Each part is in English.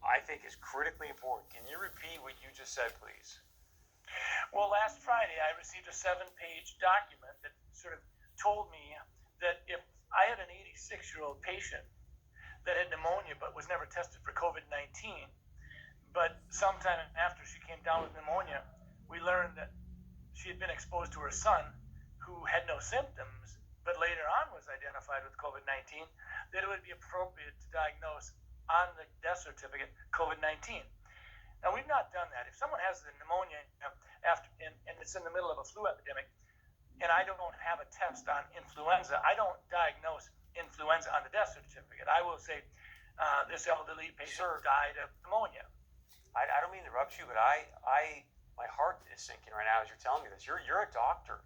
I think is critically important. Can you repeat what you just said, please? Well, last Friday I received a 7-page document that sort of told me that if I had an 86-year-old patient that had pneumonia but was never tested for COVID-19, but sometime after she came down with pneumonia, we learned that she had been exposed to her son, who had no symptoms, but later on was identified with COVID-19, that it would be appropriate to diagnose on the death certificate COVID-19. Now, we've not done that. If someone has the pneumonia and it's in the middle of a flu epidemic, and I don't have a test on influenza, I don't diagnose influenza on the death certificate. I will say this elderly patient died of pneumonia. I don't mean to interrupt you, but my heart is sinking right now as you're telling me this. You're a doctor.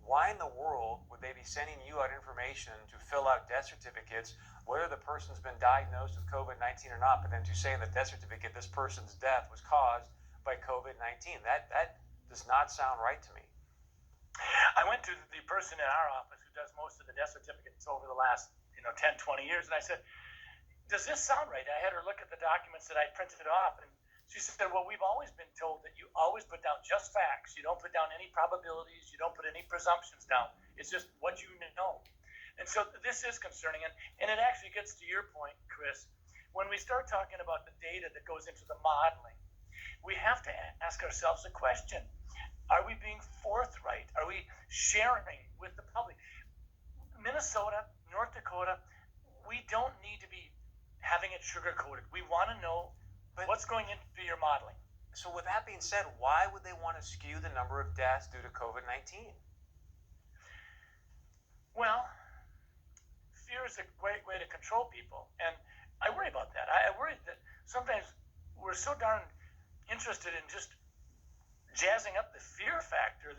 Why in the world would they be sending you out information to fill out death certificates, whether the person's been diagnosed with COVID-19 or not, but then to say in the death certificate this person's death was caused by COVID-19? That does not sound right to me. I went to the person in our office who does most of the death certificates over the last 10, 20 years, and I said, does this sound right? I had her look at the documents that I printed off, and she said, well, we've always been told that you always put down just facts. You don't put down any probabilities. You don't put any presumptions down. It's just what you know. And so this is concerning, and it actually gets to your point, Chris. When we start talking about the data that goes into the modeling, we have to ask ourselves a question. Are we being forthright? Are we sharing with the public? Minnesota, North Dakota, we don't need to be having it sugar-coated. We want to know what's going into your modeling. So with that being said, why would they want to skew the number of deaths due to COVID-19? Well, fear is a great way to control people, and I worry about that. I worry that sometimes we're so darn interested in just jazzing up the fear factor